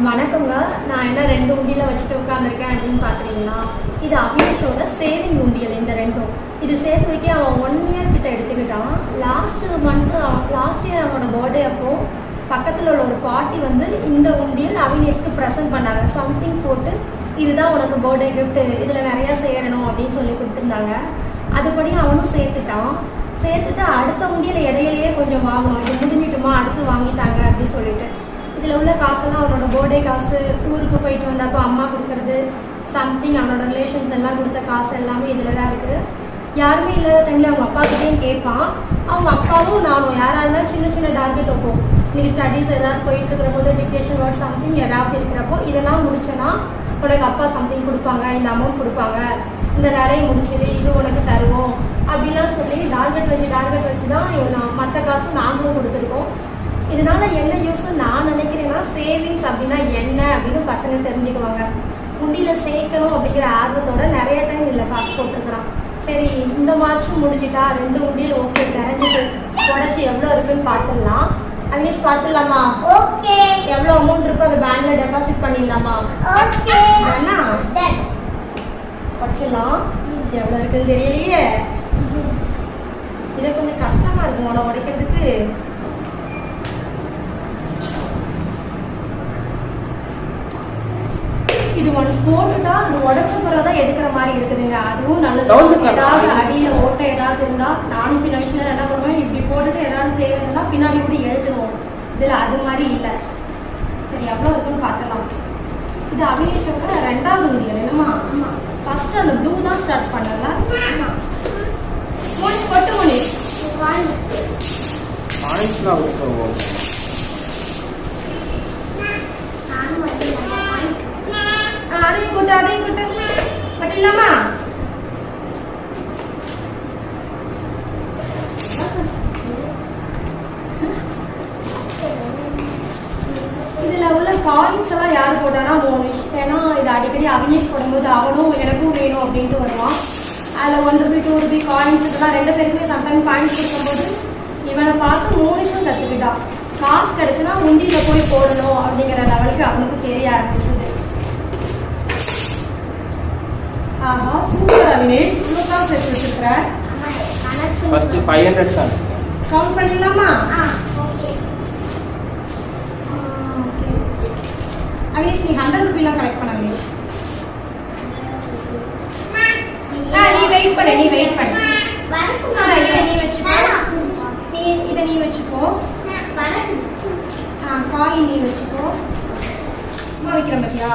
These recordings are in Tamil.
வணக்கங்க. நான் என்ன 2 உண்டியில் வச்சுட்டு உட்காந்துருக்கேன் அப்படின்னு பார்க்குறீங்களா? இது அபிலேஷோட சேவிங் உண்டியல். இந்த 2ம் இது சேர்த்து வைக்க அவன் 1 இயர் கிட்ட எடுத்துக்கிட்டான். லாஸ்ட் இயர் அவனோட பர்த்டே அப்போ பக்கத்தில் உள்ள ஒரு பாட்டி வந்து இந்த உண்டியல் அவினேஷ்க்கு ப்ரெசென்ட் பண்ணாங்க. சம்திங் போட்டு இதுதான் உனக்கு பர்த்டே கிஃப்ட், இதில் நிறையா சேரணும் அப்படின்னு சொல்லி கொடுத்துருந்தாங்க. அதுபடி அவனும் சேர்த்துட்டு அடுத்த உண்டியில் இடையிலேயே கொஞ்சம் வாங்கணும், இது முடிஞ்சிட்டுமா அடுத்து வாங்கிட்டாங்க அப்படின்னு சொல்லிட்டு இதில் உள்ள காசெல்லாம் அவனோட பர்த்டே காசு, ஊருக்கு போயிட்டு வந்தப்போ அம்மா கொடுக்குறது, சம்திங் அவனோட ரிலேஷன்ஸ் எல்லாம் கொடுத்த காசு எல்லாமே இதில் தான் இருக்குது. யாருமே இல்லாத டைமில் அவங்க அப்பாக்கிட்டையும் கேட்பான். அவங்க அப்பாவும் நானும் யாராக இருந்தாலும் சின்ன சின்ன டார்கெட் வைப்போம். இன்றைக்கி ஸ்டடீஸ் ஏதாவது போயிட்டு இருக்கிற போது டிக்டேஷன் ஒர்க் சம்திங் ஏதாவது இருக்கிறப்போ இதெல்லாம் முடிச்சோன்னா உனக்கு அப்பா சம்திங் கொடுப்பாங்க, இந்த அமௌண்ட் கொடுப்பாங்க, இந்த வேலையை முடிச்சது இது உனக்கு தருவோம் அப்படிலாம் சொல்லி டார்கெட் வச்சு தான் இவன் மற்ற காசு நாங்களும் கொடுத்துருக்கோம். இதனால என்ன யூஸ் நான் நினைக்கிறேன்னா, சேவிங்ஸ் அப்படின்னா என்ன அப்படின்னு பசங்க தெரிஞ்சுக்குவாங்க. உண்டியில் சேர்க்கணும் அப்படிங்கிற ஆர்வத்தோட நிறைய டைம் இதில் காசு போட்டுருக்குறான். சரி, இந்த மார்ச்சும் முடிஞ்சிட்டா 2 உண்டியில் ஓகே நிறைஞ்சிட்டு உடச்சி எவ்வளோ இருக்குன்னு பார்த்துடலாம். அவினேஷ் பார்த்துடலாமா? ஓகே. எவ்வளோ அமௌண்ட் இருக்கோ அதை பேங்க்ல டெபாசிட் பண்ணிடலாமா? ஓகே. என்ன படிச்சிடலாம். எவ்வளோ இருக்குன்னு தெரியலையே, இது கொஞ்சம் கஷ்டமா இருக்கும் உடைக்கிறதுக்கு. இது ஒன்ஸ் போட்டுட்டா அது உடச்ச பிறகுதான் எடுக்கிற மாதிரி இருக்குதுங்க. அதுவும் நல்லது. ஏதாவது அடியில ஓட்டை ஏதாவது இருந்தா நானும் சின்ன விஷயம் என்ன பண்ணுவேன், இப்படி போட்டுட்டு ஏதாவது தேவை இருந்தா பின்னாடி கூட எழுதுவோம். இதுல அது மாதிரி இல்லை. சரி, எவ்வளோ இருக்குன்னு பார்த்தலாம். இது அபிலேஷோட 2வது உண்டியல். என்னமா? ஃபர்ஸ்ட் அந்த ப்ளூ தான் ஸ்டார்ட் பண்ணல. மோனிஷ் கொட்டு. மோனிஷ் அதையும் கூட்டு பட்டிடலாமா? இதுல உள்ள காயின்ஸ் எல்லாம் யாரு போட்டானா மோனிஷ். ஏன்னா இது அடிக்கடி அவினேஷ் போடும்போது அவனும் எனக்கும் வேணும் அப்படின்ட்டு வருவான். அதில் 1 ரூபி 2 ரூபி காயின்ஸ் இதெல்லாம் 2 பேருக்குமே சம்டைம் காயின்ஸ் கொடுக்கும்போது இவனை பார்த்து மோனிஷும் கற்றுக்கிட்டான். காசு கிடைச்சுன்னா உண்டியில் போய் போடணும் அப்படிங்கிற லெவலுக்கு அவனுக்கு தெரிய ஆரம்பிச்சது. ஆஹா, சூப்பர் அவினேஷ். இவ்வளோ காசு எடுத்து வச்சிருக்கிற. ஃபர்ஸ்ட் 500 சார் கவுண்ட் பண்ணிடலாமா? ஓகே. அவினேஷ், நீ 100 ரூபிலாம் கலெக்ட் பண்ண அவினேஷ். நீ வெயிட் பண்ணு. இதை நீ வச்சுக்கோ. இதை நீ வச்சுக்கோ. காயின் நீ வச்சுக்கோ. அம்மா வைக்கிறேன் பத்தியா?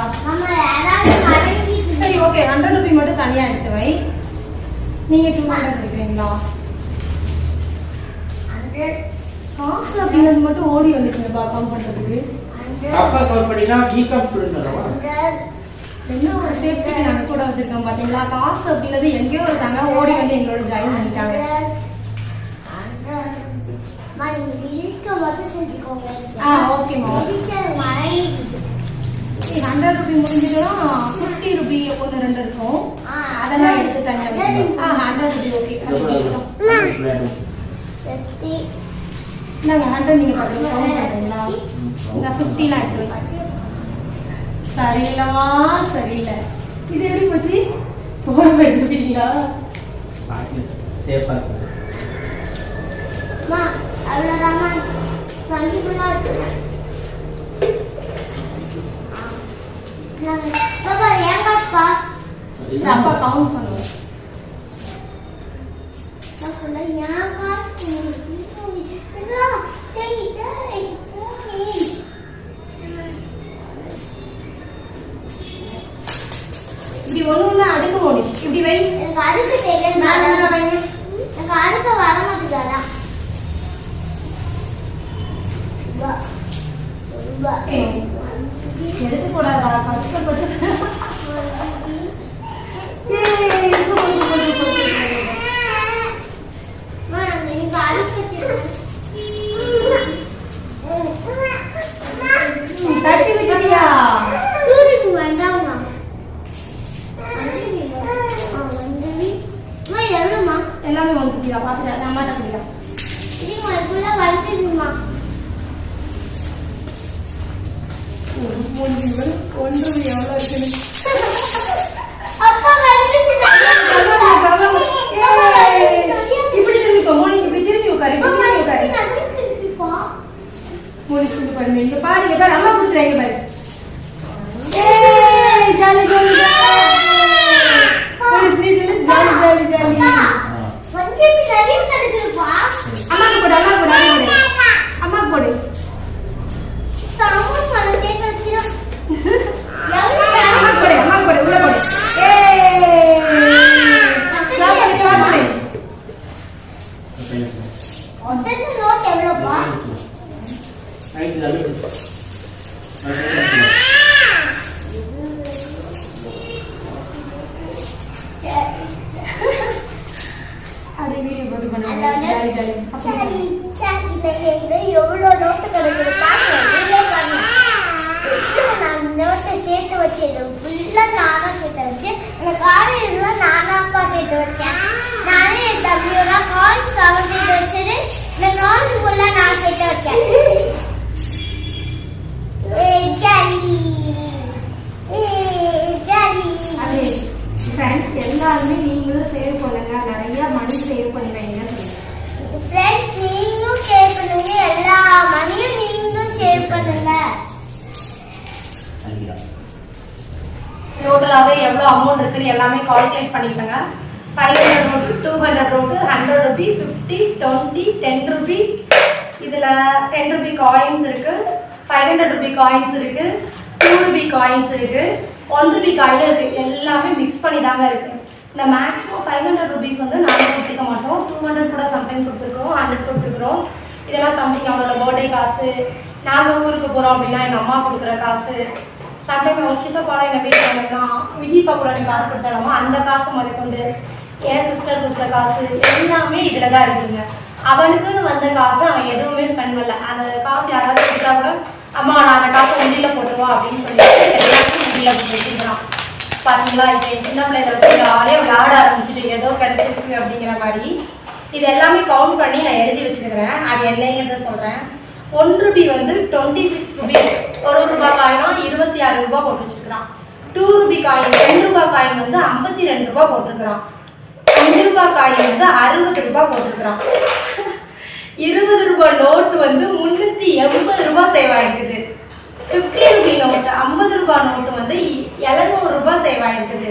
சரி, ஓகே. 100 ரூபி மட்டும் தனியா எடுத்து வை. நீங்க 200 எடுக்கிறீங்களா? காசு அப்படிங்கிறது மட்டும் ஓடி வந்துச்சுப்பா கவுண்ட் பண்றதுக்கு. அப்பா கவுண்ட் பண்ணினா பிகாம் ஸ்டூடண்ட் அல்லவா? என்ன ஒரு சேஃப்டிக்கு நாங்கள் கூட வச்சிருக்கோம் பார்த்தீங்களா? காசு அப்படிங்கிறது எங்கேயோ ஒருத்தாங்க ஓடி வந்து எங்களோட ஜாயின் பண்ணிட்டாங்க. ஓகேம்மா. 100 ரூபி முடிஞ்சதுன்னா 50 ரூபி 1 2 இருக்கும். அதெல்லாம் எடுத்து தனியாக 100 ரூபி. ஓகே, நாங்கள் 100 நீங்கள் பார்த்து கவுண்ட் பண்ணுறீங்களா? நான் 50லாம் எடுத்துருவேன். சரியில்லமா? சரியில்லை. இது எப்படி போச்சு? போன எடுத்துப்பீங்களா? சேஃபா அப்பா கவுண்ட் பண்ணுவோம். இப்படி ஒண்ணு அடுக்கு மோனிஷ். இப்படி வை. எனக்கு அடுக்கு தெரியும். எனக்கு அடுக்க வர மாட்டேங்காதா? எடுத்து போடாதா? கஷ்டப்பட்டு தட்டி விட்டியா? எல்லாமே வாங்கிட்டியா? பார்த்துட்டு அம்மாட்ட குடியா? 1 எவ்வளோ இருக்குன்னு அப்பா இப்படி திரும்பிக்கோ மோனிஷ், இப்படி திரும்பி உட்காரு, இப்படி திரும்பி உட்காரு. மோனிஷ் இப்படி பாருங்க, இங்க பாரு, இங்க பாரு, அம்மா கொடுத்துறாங்க பாரு. ஜாலி ஜாலி மோனிஷ், நீ சொல்லு ஜாலி ஜாலி ஜாலி. அம்மாக்கு போடு, அம்மாக்கு போடு, அம்மாக்கு போடு. அம்மாக்கு போடு, அம்மாக்கு போடு, உள்ள போடு. அது வீடியோ போட்டு பண்ணுங்க. Jolly jolly. எவ்வளோ நோட்டு கிடைக்குது நான் நோட்டை சேர்த்து வச்சேன். ஃபுல்லா நானா சேர்த்து வச்சேன். எனக்கு காலையில நானா அப்பா சேர்த்து வச்சேன். நானே என் தம்பியோட காயின்ஸ் அவன் சேர்த்து வச்சது. இந்த நோட்டு ஃபுல்லா நான் சேர்த்து வச்சேன். Jolly jolly. அது ஃப்ரெண்ட்ஸ் எல்லாருமே நீங்களும் சேவ் பண்ணுங்க, நிறைய மணி சேவ் பண்ணி வைங்க. ஃப்ரெண்ட்ஸ் நீங்களும் சேவ் பண்ணுங்க, எல்லா மணியும் நீங்களும் சேவ் பண்ணுங்க. டோட்டலாகவே எவ்வளோ அமௌண்ட் இருக்குன்னு எல்லாமே கால்குலேட் பண்ணிக்கோங்க. 500 நோட்டு, 200 நோட்டு, 100 ரூபி, 50, 20, 10 ரூபி. இதில் 10 ரூபி காயின்ஸ் இருக்குது, 500 ரூபி காயின்ஸ் இருக்குது, 2 ரூபி காயின்ஸ் இருக்குது, 1 ரூபி காயின் இருக்குது. எல்லாமே மிக்ஸ் பண்ணி தாங்க இருக்குது. இந்த மேக்ஸிமம் 500 ருபீஸ் வந்து நாங்கள் கொடுத்துக்க மாட்டோம். 200 கூட சம்டைம் கொடுத்துருக்குறோம், 100 கொடுத்துருக்குறோம். இதெல்லாம் சம்திங் அவங்களோட பர்த்டே காசு, நாங்கள் ஊருக்கு போகிறோம் அப்படின்னா எங்கள் அம்மா கொடுக்குற காசு, சம்டைம் அவங்க சித்தப்பாலாம் எங்கள் வீட்டில் வந்தோம்னா விஜிப்பா கூட எனக்கு காசு கொடுத்தாலாமா அந்த காசை முதற்கொண்டு என் சிஸ்டர் கொடுத்த காசு எல்லாமே இதில் தான் இருக்குங்க. அவனுக்குன்னு வந்த காசு அவன் எதுவுமே ஸ்பெண்ட் பண்ணல. அந்த காசு யாராவது கொடுத்தா கூட அம்மா நான் அந்த காசை உண்டியில் போட்டுருவா அப்படின்னு சொல்லிட்டு எல்லாத்தையும் உண்டியில் போட்டு வச்சுக்கிறான். பார்த்தீங்களா, இப்போ சின்ன பிள்ளைகளை போய் ஆளே விளையாட ஆரம்பிச்சுட்டு ஏதோ கிடைச்சிருக்கு அப்படிங்கிற மாதிரி இது எல்லாமே கவுண்ட் பண்ணி நான் எழுதி வச்சுருக்கிறேன். அது என்னங்கிறத சொல்கிறேன். 1 ரூபி வந்து 26 ரூபி, 1 ரூபாய் காயினா 26 ரூபாய் போட்டு வச்சுருக்கிறான். 2 ரூபி காயின் 2 ரூபாய் காயின் வந்து 52 ரூபாய் போட்டிருக்கிறான். 5 ரூபாய் காயின் வந்து 60 ரூபாய் போட்டிருக்கிறான். 20 ரூபாய் நோட்டு வந்து 380 ரூபாய் சேவ் ஆகிருக்குது. 50 ரூபி நோட்டு 50 ரூபாய் நோட்டு வந்து 700 ரூபாய் சேவ் ஆகிருக்குது.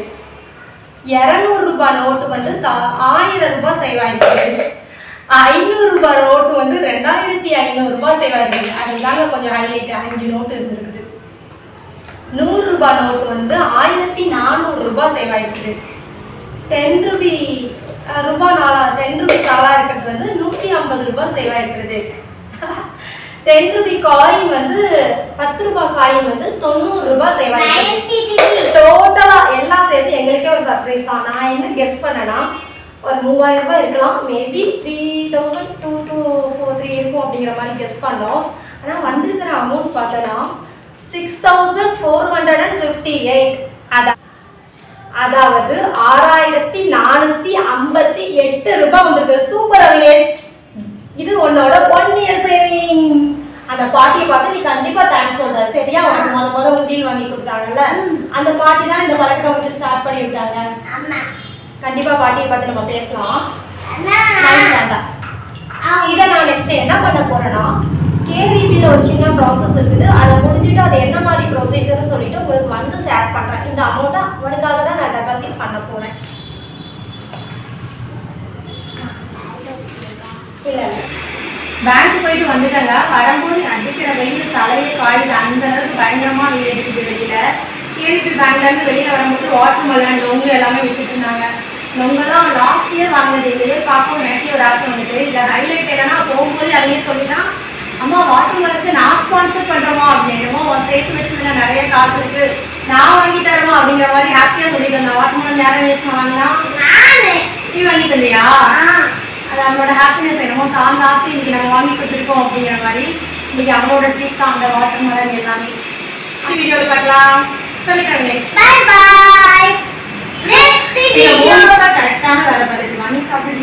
200 ரூபாய் நோட்டு வந்து 1000 ரூபாய் சேவ் ஆகிருக்குது. 500 ரூபாய் நோட்டு வந்து 2500 ரூபாய் சேவ் ஆகிருக்குது. அதுதாங்க கொஞ்சம் ஹைலைட். 5 நோட்டு இருந்திருக்குது. 100 ரூபாய் நோட்டு வந்து 1400 ரூபாய் சேவ் ஆகிருக்குது. 10 ரூபி ரூபாய் 10 ரூபி தாளா இருக்கிறது வந்து 150 ரூபாய் சேவ் ஆகிருக்குது. 10 ரூபி காயின் வந்து 10 ரூபாய் காயின் வந்து 90 ரூபாய் சேவ் ஆகிருக்கு. டோட்டலா எல்லாம் சேர்த்து எங்களுக்கே ஒரு சர்ப்ரைஸ் தான். நான் என்ன கெஸ் பண்ணேன்னா ஒரு 3000 ரூபாய் இருக்கலாம், மேபி 3000 2 to 3 இருக்கும் அப்படிங்கிற மாதிரி கெஸ் பண்ணோம். ஆனால் வந்திருக்கிற அமௌண்ட் பார்த்தோன்னா 6458. அதாவது 6458 ரூபாய் வந்திருக்கு. சூப்பர் அவிலேஷ், இது உன்னோட 1 இயர் சேவிங். அந்த பாட்டியை பார்த்து நீ கண்டிப்பா தேங்க்ஸ் சொல்ற. சரியா, உனக்கு முத உண்டியல் வாங்கி கொடுத்தாங்கல்ல, அந்த பாட்டி தான் இந்த பழக்கத்தை வந்து ஸ்டார்ட் பண்ணி விட்டாங்க. கண்டிப்பா பாட்டியை பார்த்து நம்ம பேசலாம். வேண்டாம், இதை நான் நெக்ஸ்ட் என்ன பண்ண போறேன்னா கேவிபியில் ஒரு சின்ன ப்ராசஸ் இருக்குது. அதை முடிஞ்சுட்டு அது என்ன மாதிரி ப்ரொசீஜர்னு சொல்லிட்டு உங்களுக்கு வந்து ஷேர் பண்றேன். இந்த அமௌண்ட்டை அவனுக்காக தான் நான் டெபாசிட் பண்ண போறேன். இல்லை பேங்க் போயிட்டு வந்துட்டாங்க. வரும்போது அடிக்கிற வெயில் தலையே காயுது. அந்த அளவுக்கு பயங்கரமா வெயில் அடிக்குது வெளியில. கேவிபி பேங்க்ல இருந்து வெளியில வரும்போது வாட்டர் மெலன் நொங்கு எல்லாமே விட்டுட்டு இருந்தாங்க. நொங்கெல்லாம் லாஸ்ட் இயர் வாங்கினது இல்லையே பார்க்கவும் எனக்கு ஒரு ஆசை வந்துட்டு. இதில் ஹைலைட் என்னன்னா போகும்போது அவங்க சொல்லிதான் அம்மா வாட்டர் மெலனுக்கு நான் ஸ்பான்சர் பண்றோமா அப்படின்னமோ சேர்த்து வச்சதுல நிறைய காசு இருக்கு, நான் வாங்கி தரணும் அப்படிங்கிற மாதிரி ஹாப்பியா சொல்லிட்டு இருந்தேன். வாட்டர் மெலன் நேரம் வேஸ்ட் வாங்கினா நீ வாங்கி தந்தியா? அது அவங்களோட ஹாப்பினஸ் என்னமோ தான் காசு இன்னைக்கு நம்ம வாங்கி கொடுத்துருக்கோம் அப்படிங்கிற மாதிரி. இன்னைக்கு அவங்களோட ட்ரீட் தான் அந்த வாட்டர் மெலன் எல்லாமே. வீடியோவில் பார்க்கலாம். சொல்லிட்டாங்களே Bye bye. Next video. கரெக்டான வேலை பார்த்துக்கலாம். நீ சாப்பிட்டு